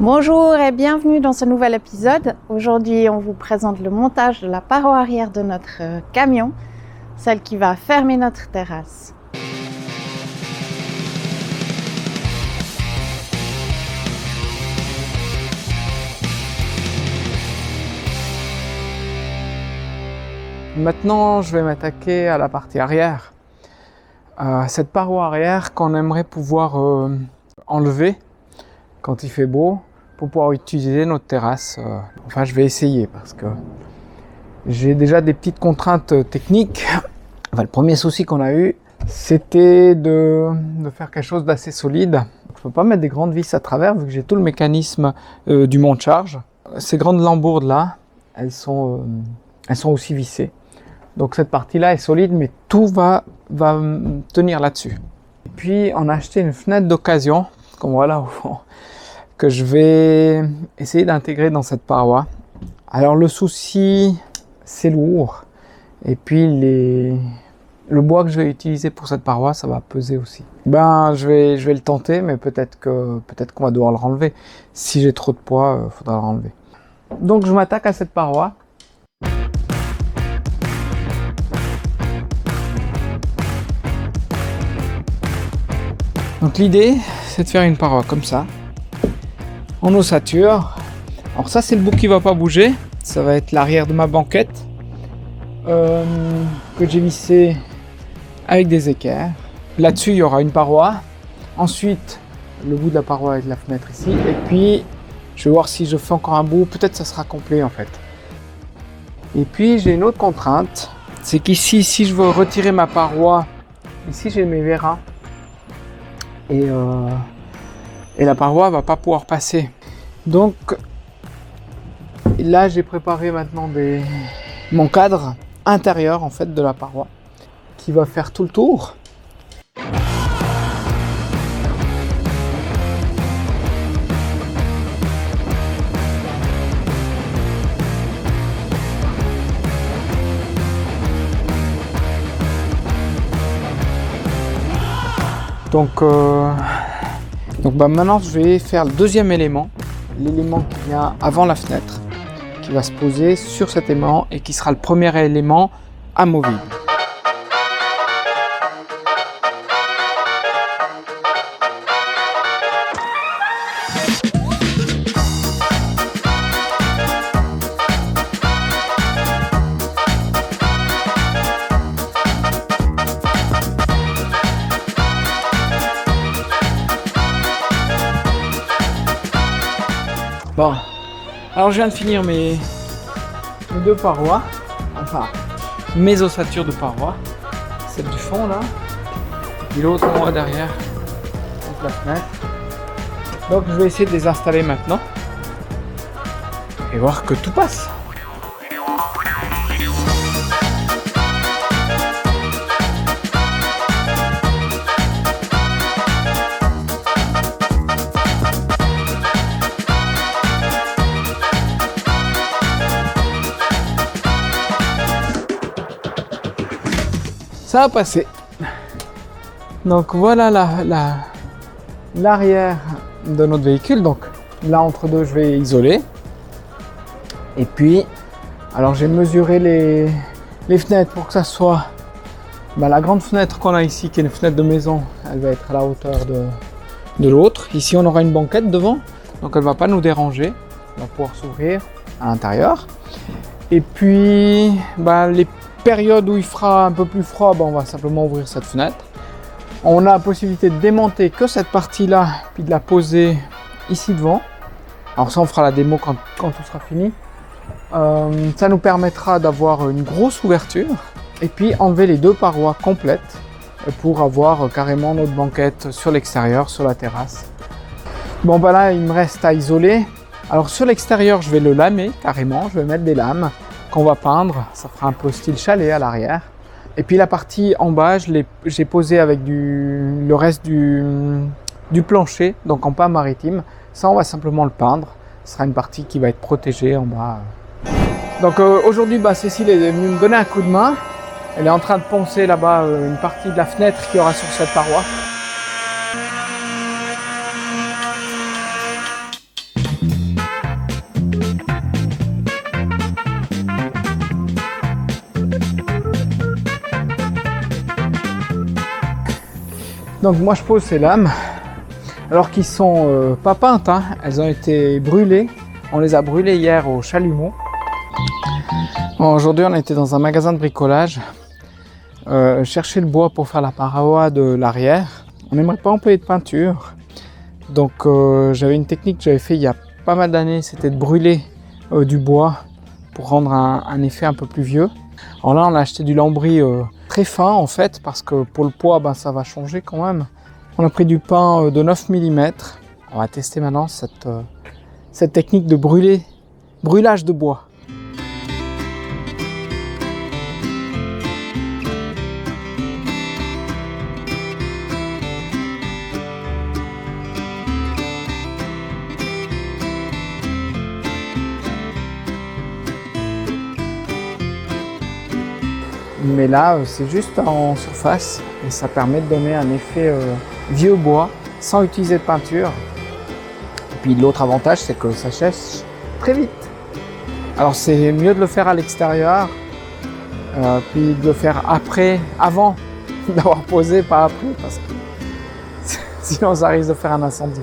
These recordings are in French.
Bonjour et bienvenue dans ce nouvel épisode. Aujourd'hui, on vous présente le montage de la paroi arrière de notre camion, celle qui va fermer notre terrasse. Maintenant, je vais m'attaquer à la partie arrière. Cette paroi arrière qu'on aimerait pouvoir enlever quand il fait beau pour pouvoir utiliser notre terrasse. Enfin, je vais essayer parce que j'ai déjà des petites contraintes techniques. Enfin, le premier souci qu'on a eu, c'était de faire quelque chose d'assez solide. Je ne peux pas mettre des grandes vis à travers vu que j'ai tout le mécanisme du monte-charge. Ces grandes lambourdes là, elles sont aussi vissées. Donc cette partie-là est solide, mais tout va tenir là-dessus. Et puis on a acheté une fenêtre d'occasion, comme voilà au fond, que je vais essayer d'intégrer dans cette paroi. Alors le souci, c'est lourd. Et puis le bois que je vais utiliser pour cette paroi, ça va peser aussi. Je vais le tenter, mais peut-être qu'on va devoir le renlever. Si j'ai trop de poids, il faudra le renlever. Donc je m'attaque à cette paroi. Donc l'idée, c'est de faire une paroi comme ça, en ossature. Alors ça, c'est le bout qui va pas bouger. Ça va être l'arrière de ma banquette que j'ai vissé avec des équerres. Là-dessus, il y aura une paroi. Ensuite, le bout de la paroi avec la fenêtre ici. Et puis, je vais voir si je fais encore un bout. Peut-être ça sera complet en fait. Et puis, j'ai une autre contrainte. C'est qu'ici, si je veux retirer ma paroi, ici j'ai mes vérins. Et la paroi va pas pouvoir passer. Donc là j'ai préparé maintenant mon cadre intérieur en fait de la paroi qui va faire tout le tour. Donc maintenant je vais faire le deuxième élément, l'élément qui vient avant la fenêtre, qui va se poser sur cet aimant et qui sera le premier élément amovible. Bon, alors je viens de finir mes deux parois, enfin mes ossatures de parois, celle du fond là, et l'autre moi derrière, avec la fenêtre. Donc je vais essayer de les installer maintenant et voir que tout passe. Ça a passé. Donc voilà l'arrière de notre véhicule. Donc là entre deux, je vais isoler. Et puis, alors j'ai mesuré les fenêtres pour que ça soit la grande fenêtre qu'on a ici, qui est une fenêtre de maison, elle va être à la hauteur de l'autre. Ici, on aura une banquette devant, donc elle ne va pas nous déranger. On va pouvoir s'ouvrir à l'intérieur. Et puis, les période où il fera un peu plus froid, on va simplement ouvrir cette fenêtre. On a la possibilité de démonter que cette partie-là, puis de la poser ici devant. Alors ça, on fera la démo quand tout sera fini. Ça nous permettra d'avoir une grosse ouverture et puis enlever les deux parois complètes pour avoir carrément notre banquette sur l'extérieur, sur la terrasse. Bon là, il me reste à isoler. Alors sur l'extérieur, je vais le lamer carrément, je vais mettre des lames qu'on va peindre, ça fera un peu style chalet à l'arrière. Et puis la partie en bas, j'ai posé avec le reste du plancher, donc en peint maritime. Ça, on va simplement le peindre. Ce sera une partie qui va être protégée en bas. Donc aujourd'hui, Cécile est venue me donner un coup de main. Elle est en train de poncer là-bas une partie de la fenêtre qu'il y aura sur cette paroi. Donc moi je pose ces lames, alors qu'ils sont pas peintes, hein. Elles ont été brûlées. On les a brûlées hier au chalumeau. Bon, aujourd'hui on était dans un magasin de bricolage, chercher le bois pour faire la paroi de l'arrière. On n'aimerait pas employer de peinture, donc j'avais une technique que j'avais fait il y a pas mal d'années, c'était de brûler du bois pour rendre un effet un peu plus vieux. Alors là on a acheté du lambris très fin en fait, parce que pour le poids ça va changer quand même. On a pris du pain de 9 mm. On va tester maintenant cette technique de brûlage de bois. Mais là, c'est juste en surface et ça permet de donner un effet vieux bois sans utiliser de peinture. Et puis l'autre avantage, c'est que ça sèche très vite. Alors c'est mieux de le faire à l'extérieur, puis de le faire avant d'avoir posé, pas après, parce que sinon ça risque de faire un incendie.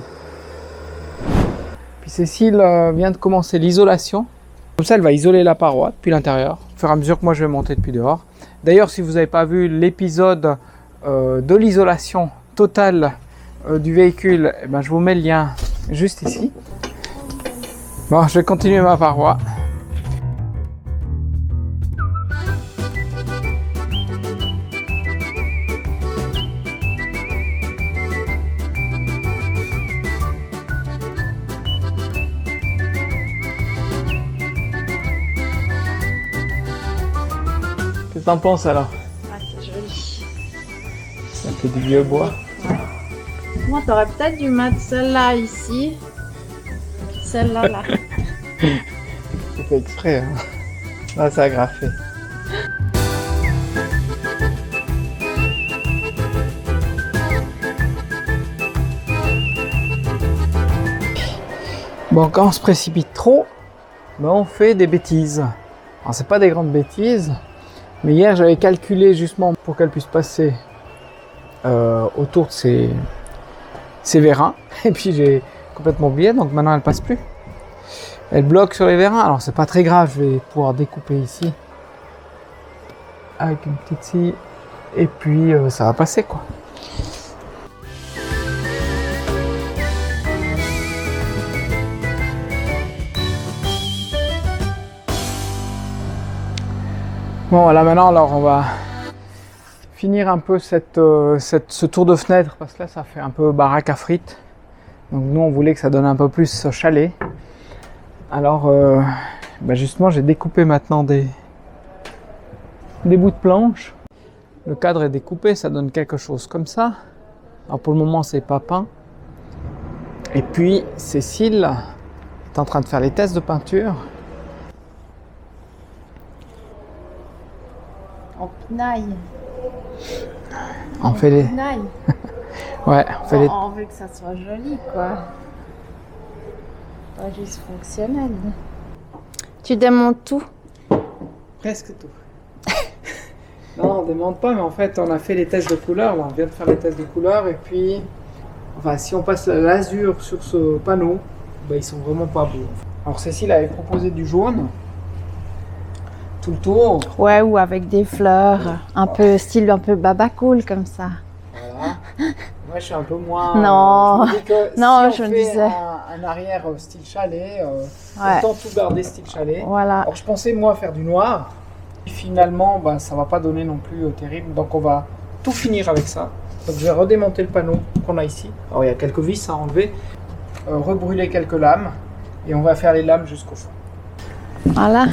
Puis Cécile vient de commencer l'isolation. Comme ça, elle va isoler la paroi depuis l'intérieur, au fur et à mesure que moi je vais monter depuis dehors. D'ailleurs, si vous n'avez pas vu l'épisode de l'isolation totale du véhicule, eh ben, je vous mets le lien juste ici. Bon, je vais continuer ma paroi. Qu'est-ce que t'en penses alors? Ah, c'est joli. Ça fait du vieux bois. Ouais. Moi, t'aurais peut-être dû mettre celle-là ici. Celle-là, là. C'est fait exprès, hein. Là, ça a graffé. Bon, quand on se précipite trop, on fait des bêtises. Alors, c'est pas des grandes bêtises. Mais hier, j'avais calculé justement pour qu'elle puisse passer autour de ces vérins. Et puis j'ai complètement oublié, donc maintenant elle passe plus. Elle bloque sur les vérins. Alors c'est pas très grave, je vais pouvoir découper ici avec une petite scie. Et puis ça va passer quoi. Bon, là maintenant, alors on va finir un peu ce tour de fenêtre, parce que là ça fait un peu baraque à frites. Donc nous on voulait que ça donne un peu plus chalet. Alors justement j'ai découpé maintenant des bouts de planche. Le cadre est découpé, ça donne quelque chose comme ça. Alors pour le moment c'est pas peint. Et puis Cécile est en train de faire les tests de peinture. On pinaille. On fait les... pinaille. Ouais, on fait les... On veut que ça soit joli, quoi. Pas juste fonctionnel. Tu démontes tout? Presque tout. Non, on ne démonte pas, mais en fait, on a fait les tests de couleur. Là, on vient de faire les tests de couleur. Et puis, enfin, si on passe l'azur sur ce panneau, ils sont vraiment pas beaux. Alors, Cécile avait proposé du jaune. Tout le tour. Ouais, ou avec des fleurs, un peu style un peu baba cool comme ça. Voilà. Moi, je suis un peu moins. Non, je me dis que non, si je on me fait disais. un arrière style chalet, Ouais. autant tout garder style chalet. Voilà. Alors, je pensais moi faire du noir. Et finalement, ça va pas donner non plus terrible. Donc, on va tout finir avec ça. Donc, je vais redémonter le panneau qu'on a ici. Alors, il y a quelques vis à enlever, rebrûler quelques lames, et on va faire les lames jusqu'au fond. Voilà.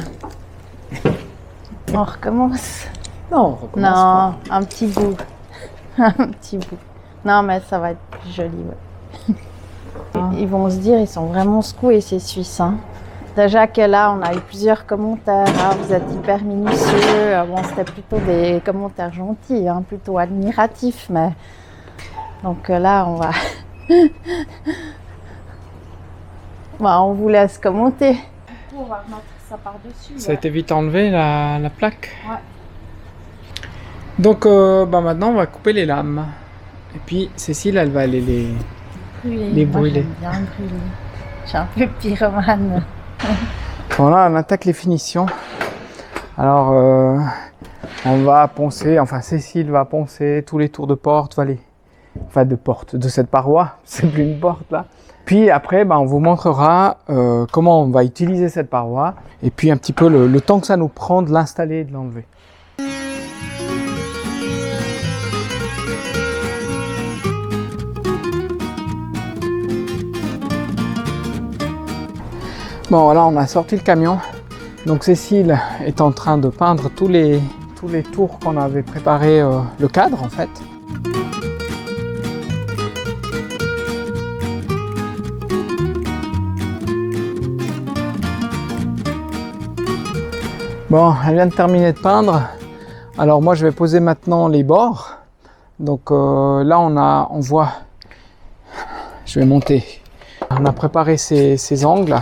On recommence. Non, on recommence Non, pas. un petit bout. Un petit bout. Non, mais ça va être plus joli, ouais. Ils vont se dire, ils sont vraiment secoués, ces Suisses. Hein. Déjà que là, on a eu plusieurs commentaires. Ah, vous êtes hyper minutieux. Bon, c'était plutôt des commentaires gentils, hein, plutôt admiratifs. Mais... Donc là, on va... on vous laisse commenter. On va remettre ça par-dessus. Ça a été vite enlevé, la plaque. Ouais. Donc maintenant, on va couper les lames. Et puis Cécile, elle va aller les brûler. brûler. Moi, j'aime bien brûler. Je suis un peu pyromane. Voilà, on attaque les finitions. Alors, on va poncer, enfin Cécile va poncer tous les tours de porte, de cette paroi, c'est plus une porte là. Puis après, on vous montrera comment on va utiliser cette paroi et puis un petit peu le temps que ça nous prend de l'installer et de l'enlever. Bon voilà, on a sorti le camion. Donc Cécile est en train de peindre tous les tours qu'on avait préparé, le cadre en fait. Bon, elle vient de terminer de peindre. Alors moi je vais poser maintenant les bords. Donc là on voit, je vais monter. On a préparé ces angles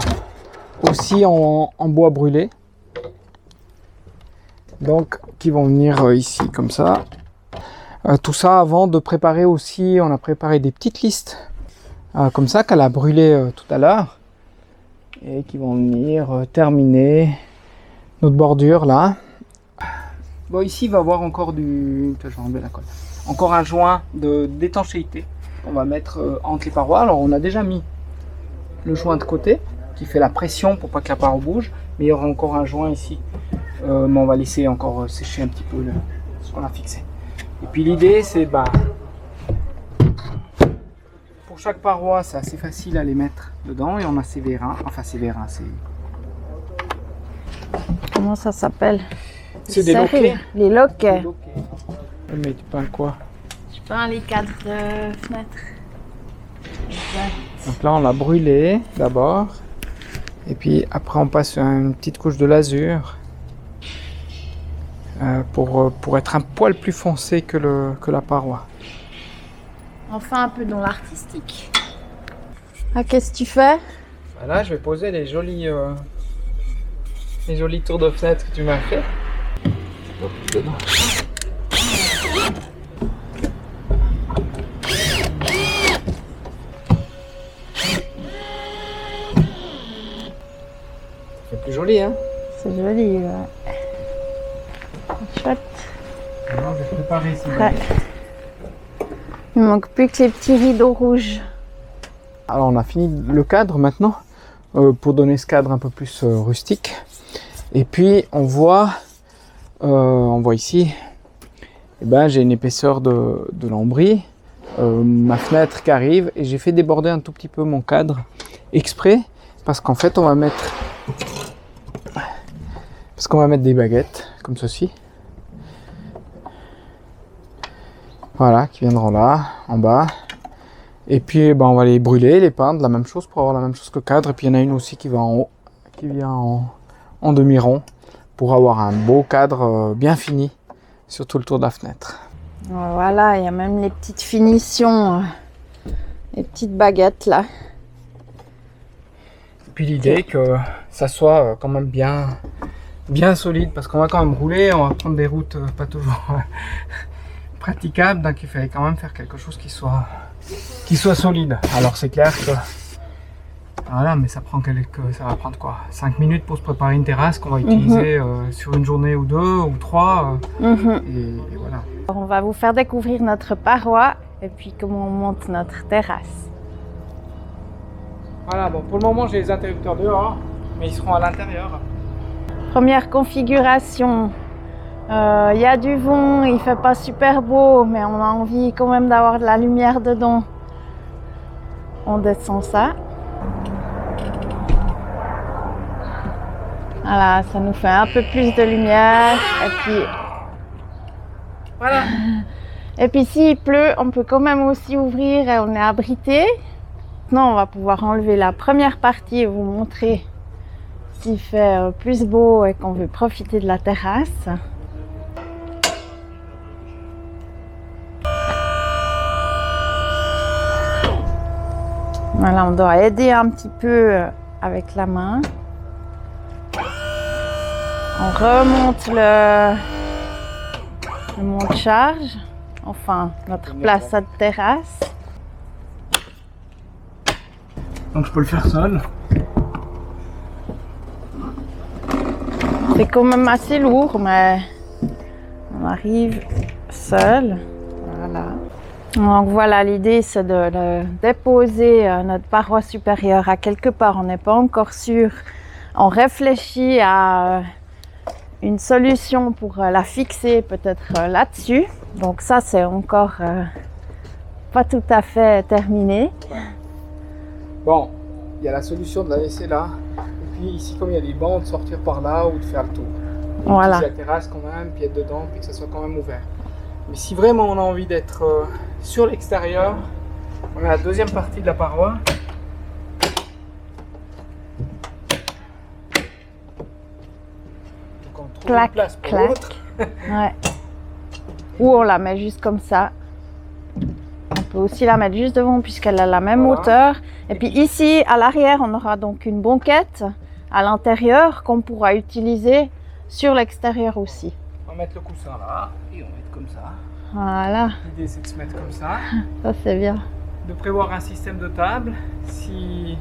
aussi en bois brûlé. Donc qui vont venir ici comme ça. Tout ça avant de préparer aussi, on a préparé des petites listes comme ça qu'elle a brûlé tout à l'heure et qui vont venir terminer notre bordure là. Bon, ici il va y avoir encore je vais enlever la colle. Encore un joint d'étanchéité qu'on va mettre entre les parois. Alors on a déjà mis le joint de côté qui fait la pression pour pas que la paroi bouge, mais il y aura encore un joint ici. Mais on va laisser encore sécher un petit peu ce qu'on a fixé. Et puis l'idée c'est pour chaque paroi c'est assez facile à les mettre dedans et on a ces vérins, c'est Comment ça s'appelle? c'est des loquets. Les loquets. Mais tu peins quoi? Je peins les cadres de fenêtres. Donc là on l'a brûlé d'abord et puis après on passe une petite couche de lasure pour être un poil plus foncé que la paroi. Enfin un peu dans l'artistique. Ah, qu'est-ce que tu fais? Là je vais poser les jolis tours de fenêtre que tu m'as fait. Hop, dedans. C'est plus joli, hein? C'est joli, ouais. Chouette. Alors, je vais préparer ici. Ouais. Il manque plus que les petits rideaux rouges. Alors on a fini le cadre maintenant pour donner ce cadre un peu plus rustique. Et puis on voit ici, j'ai une épaisseur de lambris, ma fenêtre qui arrive et j'ai fait déborder un tout petit peu mon cadre exprès parce qu'en fait on va mettre des baguettes comme ceci. Voilà, qui viendront là, en bas. Et puis on va les brûler, les peindre, la même chose pour avoir la même chose que le cadre. Et puis il y en a une aussi qui va en haut, qui vient en demi-rond pour avoir un beau cadre bien fini sur tout le tour de la fenêtre. Voilà, il y a même les petites finitions, les petites baguettes là. Et puis l'idée que ça soit quand même bien solide parce qu'on va quand même rouler, on va prendre des routes pas toujours praticables, donc il fallait quand même faire quelque chose qui soit solide. Alors c'est clair que voilà, mais ça va prendre quoi, 5 minutes pour se préparer une terrasse qu'on va utiliser sur une journée ou 2 ou 3 et voilà. Alors, on va vous faire découvrir notre paroi et puis comment on monte notre terrasse. Voilà, bon, pour le moment j'ai les interrupteurs dehors, mais ils seront à l'intérieur. Première configuration, il y a du vent, il fait pas super beau, mais on a envie quand même d'avoir de la lumière dedans. On descend ça. Voilà, ça nous fait un peu plus de lumière. Et puis, voilà. Et puis s'il pleut, on peut quand même aussi ouvrir et on est abrité. Maintenant, on va pouvoir enlever la première partie et vous montrer s'il fait plus beau et qu'on veut profiter de la terrasse. Voilà, on doit aider un petit peu avec la main. On remonte le monte-charge enfin notre place à terrasse. Donc je peux le faire seul. C'est quand même assez lourd, mais on arrive seul. Voilà. Donc voilà, l'idée c'est de déposer notre paroi supérieure à quelque part. On n'est pas encore sûr. On réfléchit à une solution pour la fixer peut-être là-dessus. Donc ça c'est encore pas tout à fait terminé. Bon, il y a la solution de la laisser là. Et puis ici, comme il y a des bancs, de sortir par là ou de faire le tour. Et Voilà. la terrasse quand même, puis être dedans, puis que ça soit quand même ouvert. Mais si vraiment on a envie d'être sur l'extérieur, on a la deuxième partie de la paroi. Donc on trouve Clac, une place pour clac. l'autre. Ouais. Ou on la met juste comme ça. On peut aussi la mettre juste devant puisqu'elle a la même Voilà. hauteur. Et puis ici, à l'arrière, on aura donc une banquette à l'intérieur qu'on pourra utiliser sur l'extérieur aussi. On va mettre le coussin là et on va mettre comme ça. Voilà, L'idée c'est de se mettre comme ça. ça c'est bien. De prévoir un système de table si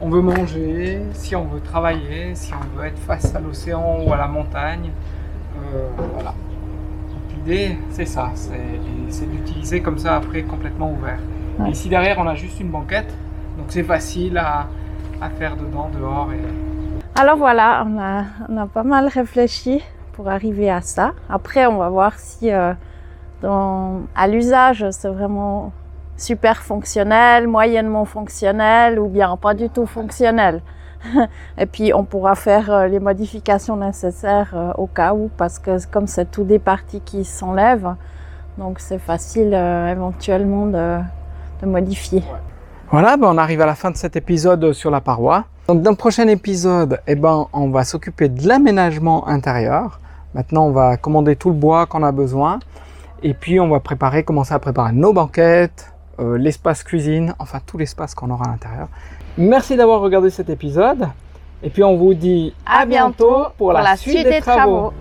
on veut manger, si on veut travailler, si on veut être face à l'océan ou à la montagne. Voilà. Donc, l'idée c'est ça, c'est d'utiliser comme ça après complètement ouvert. Ouais. Et ici derrière on a juste une banquette, donc c'est facile à faire dedans, dehors. Alors voilà, on a pas mal réfléchi pour arriver à ça. Après, on va voir si à l'usage, c'est vraiment super fonctionnel, moyennement fonctionnel ou bien pas du tout fonctionnel. Et puis, on pourra faire les modifications nécessaires au cas où, parce que comme c'est tout des parties qui s'enlèvent, donc c'est facile éventuellement de modifier. Ouais. Voilà, on arrive à la fin de cet épisode sur la paroi. Donc dans le prochain épisode, on va s'occuper de l'aménagement intérieur. Maintenant, on va commander tout le bois qu'on a besoin. Et puis, on va commencer à préparer nos banquettes, l'espace cuisine, enfin tout l'espace qu'on aura à l'intérieur. Merci d'avoir regardé cet épisode. Et puis, on vous dit À bientôt pour la suite des travaux.